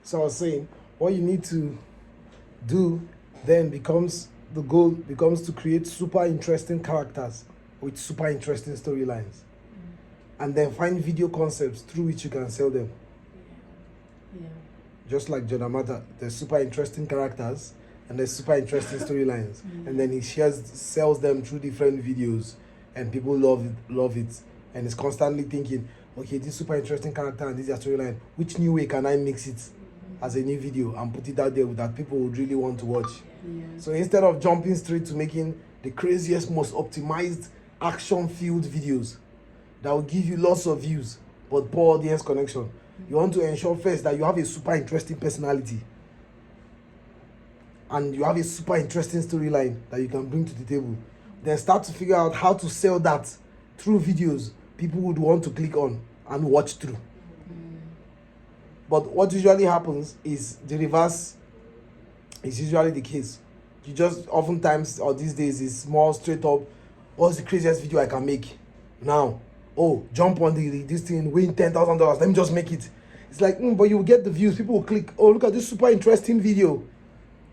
So I was saying, what you need to do then becomes the goal becomes to create super interesting characters with super interesting storylines, and then find video concepts through which you can sell them. Yeah. Just like Jodamata, there's super interesting characters and there's super interesting storylines, and then he sells them through different videos, and people love it, and he's constantly thinking, okay, this super interesting character and this is their storyline. Which new way can I mix it as a new video and put it out there that people would really want to watch? Yeah. So instead of jumping straight to making the craziest, most optimized, action-filled videos that will give you lots of views but poor audience connection, you want to ensure first that you have a super interesting personality and you have a super interesting storyline that you can bring to the table. Then start to figure out how to sell that through videos people would want to click on and watch through. But what usually happens is the reverse is usually the case. You just oftentimes, or these days, is more straight up, what's the craziest video I can make now? Oh, jump on this thing, win $10,000, let me just make it. It's like, but you will get the views, people will click, oh, look at this super interesting video.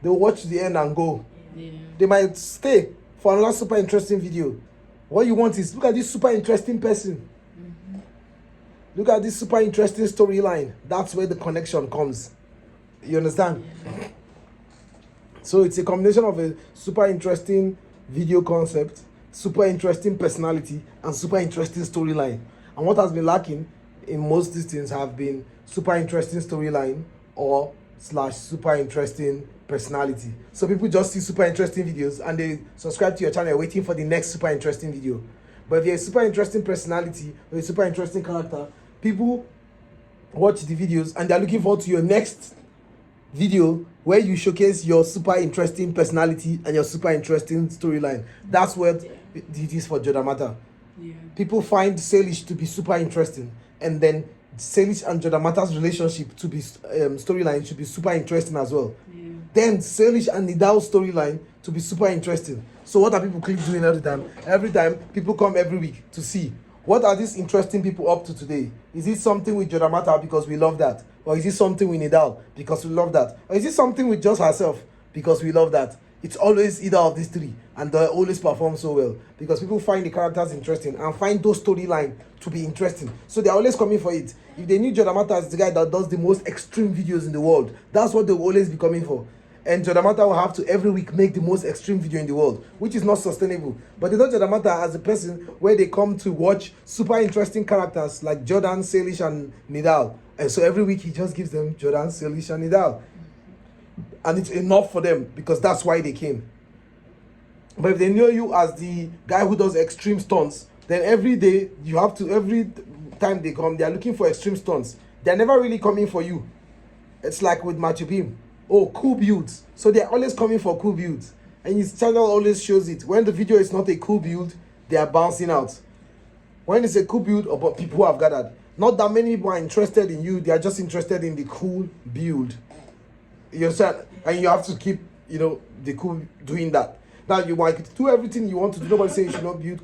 They'll watch to the end and go. Yeah. They might stay for another super interesting video. What you want is, look at this super interesting person. Look at this super interesting storyline. That's where the connection comes. You understand? Yeah. So it's a combination of a super interesting video concept, super interesting personality, and super interesting storyline. And what has been lacking in most of these things have been super interesting storyline or / super interesting personality. So people just see super interesting videos and they subscribe to your channel waiting for the next super interesting video. But if you're a super interesting personality or a super interesting character, people watch the videos and they're looking forward to your next video where you showcase your super interesting personality and your super interesting storyline. That's what it is for Jodamata. Yeah. People find Salish to be super interesting, and then Salish and Jodamata's relationship to be storyline should be super interesting as well. Yeah. Then Salish and Nidal's storyline to be super interesting. So what are people keep doing every time? Every time people come every week to see what are these interesting people up to today. Is it something with Jodamata because we love that? Or is it something with Nidal because we love that? Or is it something with just herself because we love that? It's always either of these three, and they always perform so well because people find the characters interesting and find those storyline to be interesting. So they're always coming for it. If they knew Jodamata as the guy that does the most extreme videos in the world, that's what they'll always be coming for. And Jodamata will have to every week make the most extreme video in the world, which is not sustainable. But they know Jodamata as a person where they come to watch super interesting characters like Jordan, Salish, and Nidal. And so every week he just gives them Jordan, Salish, and Nidal. And it's enough for them because that's why they came. But if they know you as the guy who does extreme stunts, then every day you have to, every time they come, they are looking for extreme stunts. They're never really coming for you. It's like with Matthew Beam. Oh, cool builds. So they're always coming for cool builds. And his channel always shows it. When the video is not a cool build, they are bouncing out. When it's a cool build, about people who have gathered, not that many people are interested in you. They are just interested in the cool build. You understand? And you have to keep, the cool doing that. Now you might do everything you want to do. Nobody say you should not build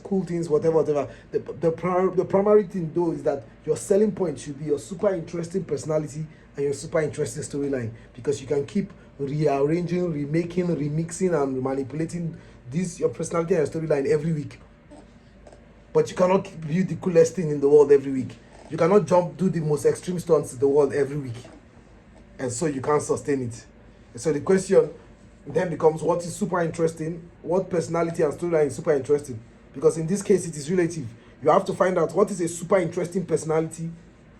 cool things, whatever. The primary thing though is that your selling point should be your super interesting personality and your super interesting storyline, because you can keep rearranging, remaking, remixing, and manipulating your personality and your storyline every week. But you cannot build the coolest thing in the world every week. You cannot do the most extreme stunts in the world every week. And so you can't sustain it. And so the question then becomes, what is super interesting? What personality and storyline is super interesting? Because in this case, it is relative. You have to find out what is a super interesting personality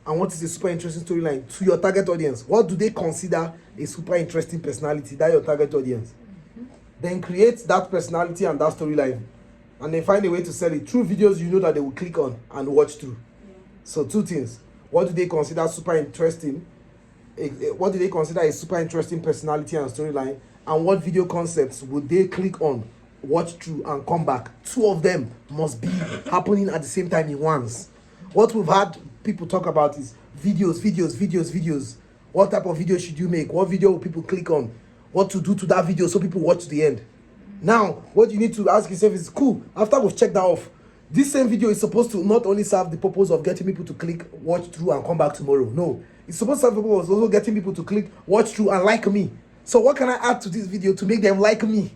and what is a super interesting storyline to your target audience. What do they consider a super interesting personality? That your target audience. Then create that personality and that storyline. And then find a way to sell it through videos you know that they will click on and watch through. So two things. What do they consider super interesting? What do they consider a super interesting personality and storyline? And what video concepts would they click on, watch through, and come back? Two of them must be happening at the same time in once. What we've had people talk about is videos. What type of video should you make? What video will people click on? What to do to that video so people watch to the end? Now, what you need to ask yourself is, cool, after we've checked that off, this same video is supposed to not only serve the purpose of getting people to click, watch through, and come back tomorrow. No, It's supposed to be also getting people to click, watch through, and like me. So what can I add to this video to make them like me?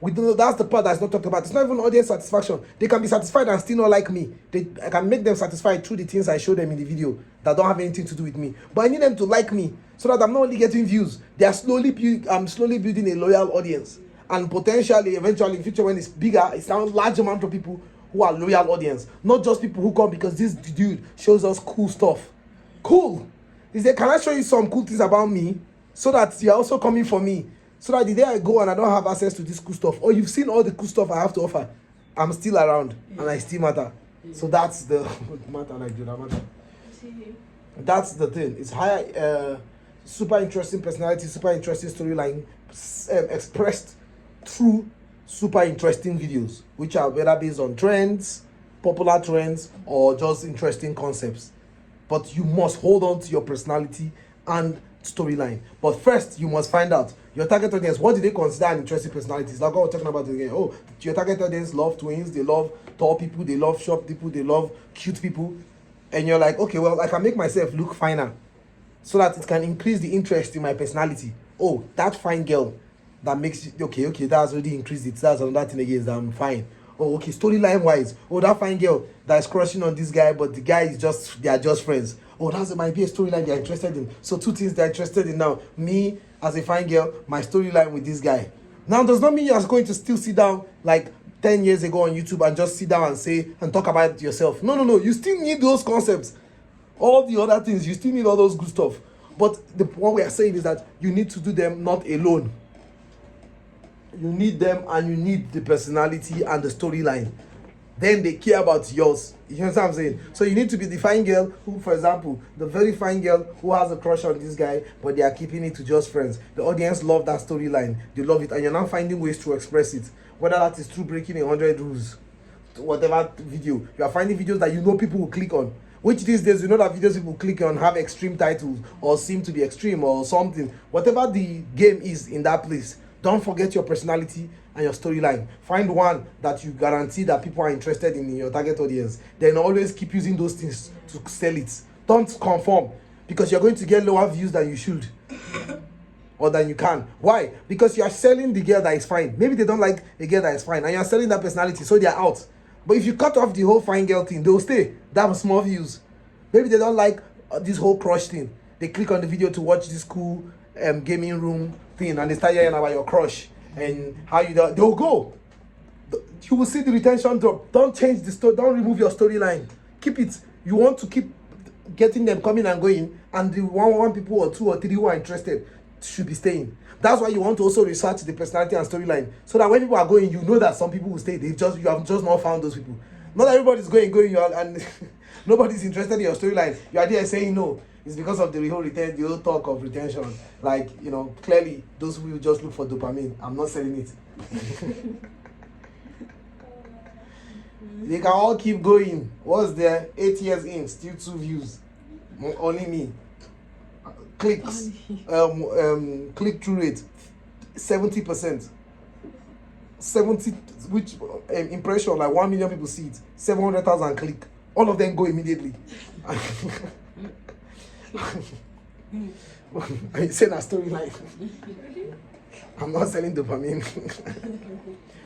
We don't know, that's the part that's not talked about. It's not even audience satisfaction. They can be satisfied and still not like me. I can make them satisfied through the things I show them in the video that don't have anything to do with me. But I need them to like me so that I'm not only getting views. I'm slowly building a loyal audience. And potentially, eventually, in future when it's bigger, it's now a large amount of people who are loyal audience. Not just people who come because this dude shows us cool stuff. Cool. He said, can I show you some cool things about me so that you're also coming for me? So that the day I go and I don't have access to this cool stuff, or you've seen all the cool stuff I have to offer, I'm still around and I still matter. So that's the matter, like matter. That's the thing. It's high, super interesting personality, super interesting storyline, expressed through super interesting videos, which are whether based on trends, popular trends, or just interesting concepts. But you must hold on to your personality and storyline. But first, you must find out your target audience. What do they consider an interesting personality? Like what we're talking about again. Oh, your target audience love twins, they love tall people, they love short people, they love cute people. And you're like, okay, well, I can make myself look finer so that it can increase the interest in my personality. Oh, that fine girl that makes it okay, that's already increased it. That's another thing again, I'm fine. Oh, okay, storyline wise. Oh, that fine girl that's crushing on this guy, but the guy is they are just friends. Oh, that might be a storyline they're interested in. So two things they're interested in now. Me as a fine girl, my storyline with this guy. Now, does not mean you're going to still sit down like 10 years ago on YouTube and just sit down and say and talk about it yourself. No. You still need those concepts. All the other things, you still need all those good stuff. But what we are saying is that you need to do them not alone. You need them and you need the personality and the storyline. Then they care about yours. You know what I'm saying? So you need to be the fine girl who, for example, the very fine girl who has a crush on this guy, but they are keeping it to just friends. The audience love that storyline. They love it. And you're now finding ways to express it. Whether that is through breaking 100 rules, whatever video. You are finding videos that you know people will click on. Which these days, you know that videos people click on have extreme titles or seem to be extreme or something. Whatever the game is in that place, don't forget your personality and your storyline. Find one that you guarantee that people are interested in your target audience. Then always keep using those things to sell it. Don't conform because you're going to get lower views than you should or than you can. Why? Because you are selling the girl that is fine. Maybe they don't like a girl that is fine and you are selling that personality, so they are out. But if you cut off the whole fine girl thing, they will stay. They have small views. Maybe they don't like this whole crush thing. They click on the video to watch this cool gaming room thing and they start hearing about your crush and how you do. They'll go. You will see the retention drop. Don't change the story. Don't remove your storyline. Keep it. You want to keep getting them coming and going, and the one people or two or three who are interested should be staying. That's why you want to also research the personality and storyline, so that when people are going, you know that some people will stay. You have just not found those people. Not everybody's going, and nobody's interested in your storyline. You are there saying no. It's because of the whole talk of retention. Like, you know, clearly those who just look for dopamine. I'm not selling it. They can all keep going. What's there? 8 years in, still 2 views. Only me. Clicks. Click-through rate 70%. 70, which impression, like 1 million people see it. 700,000 click. All of them go immediately. Are you saying a storyline? I'm not selling dopamine.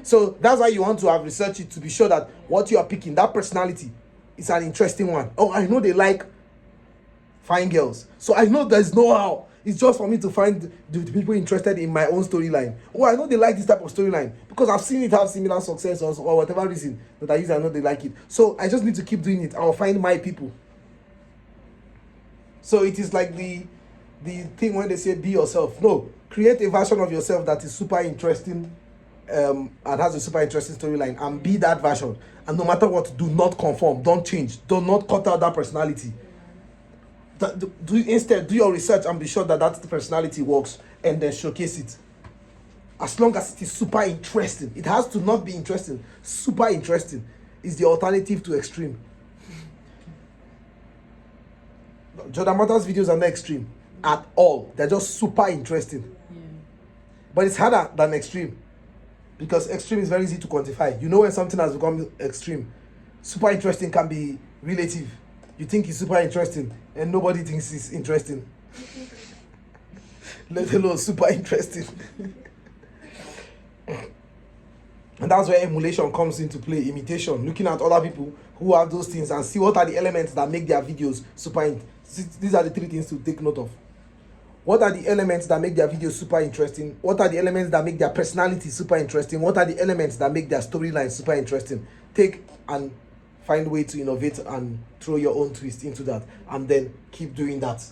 So that's why you want to have researched it to be sure that what you are picking, that personality, is an interesting one. Oh, I know they like fine girls. So I know there's no how. It's just for me to find the people interested in my own storyline. Oh, I know they like this type of storyline because I've seen it have similar success or whatever reason that I use. I know they like it. So I just need to keep doing it. I'll find my people. So it is like the thing when they say be yourself. No, create a version of yourself that is super interesting and has a super interesting storyline, and be that version. And no matter what, do not conform. Don't change. Do not cut out that personality. Instead, do your research and be sure that that personality works, and then showcase it. As long as it is super interesting. It has to not be interesting. Super interesting is the alternative to extreme. Jordan Matters videos are not extreme at all. They're just super interesting. Yeah. But it's harder than extreme, because extreme is very easy to quantify. You know when something has become extreme. Super interesting can be relative. you think he's super interesting, and nobody thinks he's interesting. Let alone super interesting. And that's where emulation comes into play, imitation, looking at other people who have those things and see what are the elements that make their videos these are the three things to take note of. What are the elements that make their videos super interesting? What are the elements that make their personality super interesting? What are the elements that make their storyline super interesting? Take and find a way to innovate and throw your own twist into that, and then keep doing that.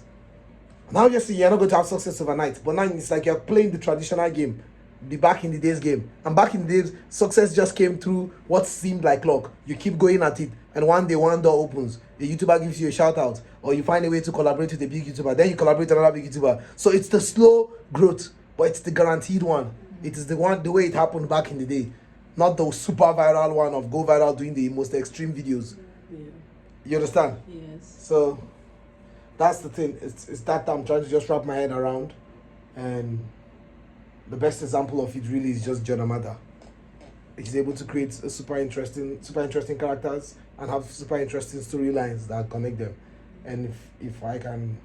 Now you see, you're not going to have success overnight, but now it's like you're playing the traditional game, the back in the days game. And back in the days, success just came through what seemed like luck. You keep going at it, and one day one door opens, a YouTuber gives you a shout out, or you find a way to collaborate with a big YouTuber, then you collaborate with another big YouTuber. So it's the slow growth, but it's the guaranteed one. It is the way it happened back in the day, not the super viral one of go viral doing the most extreme videos. Yeah. You understand? Yes. So that's the thing. It's that I'm trying to just wrap my head around, and the best example of it really is just John Amata. He's able to create a super interesting characters and have super interesting storylines that connect them. And if I can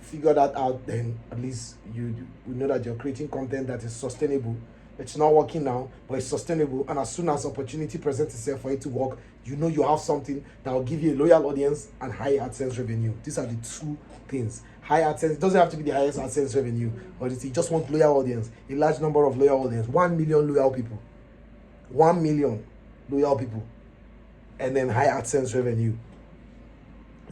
figure that out, then at least you know that you're creating content that is sustainable. It's not working now, but it's sustainable. And as soon as opportunity presents itself for it to work, you know you have something that will give you a loyal audience and high AdSense revenue. These are the two things. High AdSense, it doesn't have to be the highest AdSense revenue, but you just want loyal audience, a large number of loyal audience, 1 million loyal people. 1 million loyal people. And then high AdSense revenue.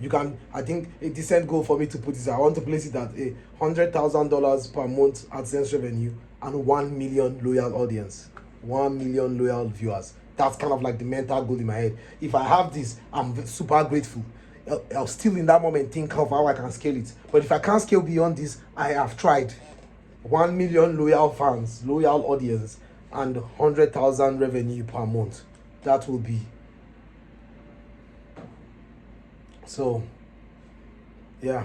You can, I think a decent goal for me to put is I want to place it at $100,000 per month AdSense revenue and 1 million loyal audience, 1 million loyal viewers. That's kind of like the mental goal in my head. If I have this, I'm super grateful. I'll still in that moment think of how I can scale it. But if I can't scale beyond this, I have tried. 1 million loyal fans, loyal audience, and 100,000 revenue per month. That will be. So, yeah.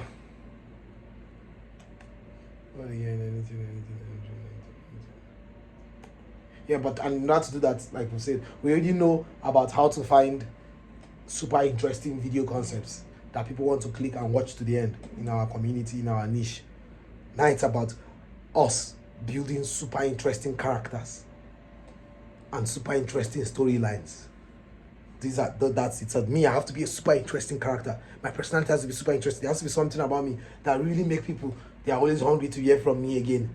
Yeah, but and not to do that, like we said, we already know about how to find super interesting video concepts that people want to click and watch to the end in our community, in our niche. Now it's about us building super interesting characters and super interesting storylines. That's it. Me, I have to be a super interesting character. My personality has to be super interesting. There has to be something about me that really make people, they are always hungry to hear from me again.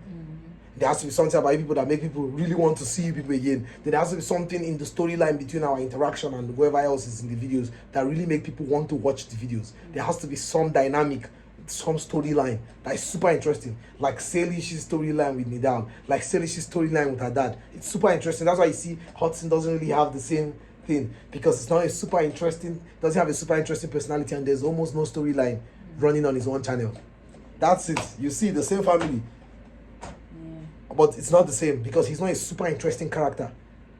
There has to be something about people that make people really want to see people again. Then there has to be something in the storyline between our interaction and whoever else is in the videos that really make people want to watch the videos. There has to be some dynamic, some storyline that is super interesting. Like Salish's storyline with Nidal, like Salish's storyline with her dad. It's super interesting. That's why you see Hudson doesn't really have the same thing, because it's not a super interesting, doesn't have a super interesting personality, and there's almost no storyline running on his own channel. That's it. You see the same family. But it's not the same because he's not a super interesting character.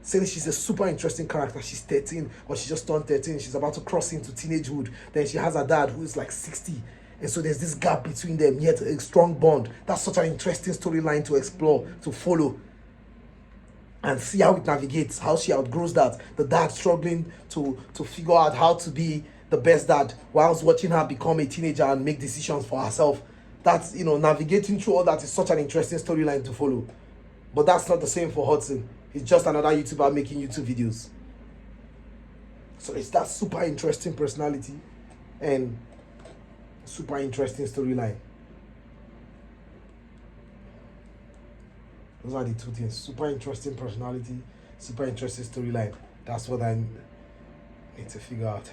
Saying she's a super interesting character. She's 13 or she just turned 13. She's about to cross into teenagehood. Then she has a dad who is like 60. And so there's this gap between them, yet a strong bond. That's such an interesting storyline to explore, to follow. And see how it navigates, how she outgrows that. The dad struggling to figure out how to be the best dad whilst watching her become a teenager and make decisions for herself. That's, navigating through all that is such an interesting storyline to follow. But that's not the same for Hudson. He's just another YouTuber making YouTube videos. So it's that super interesting personality and super interesting storyline. Those are the two things. Super interesting personality, super interesting storyline. That's what I need to figure out.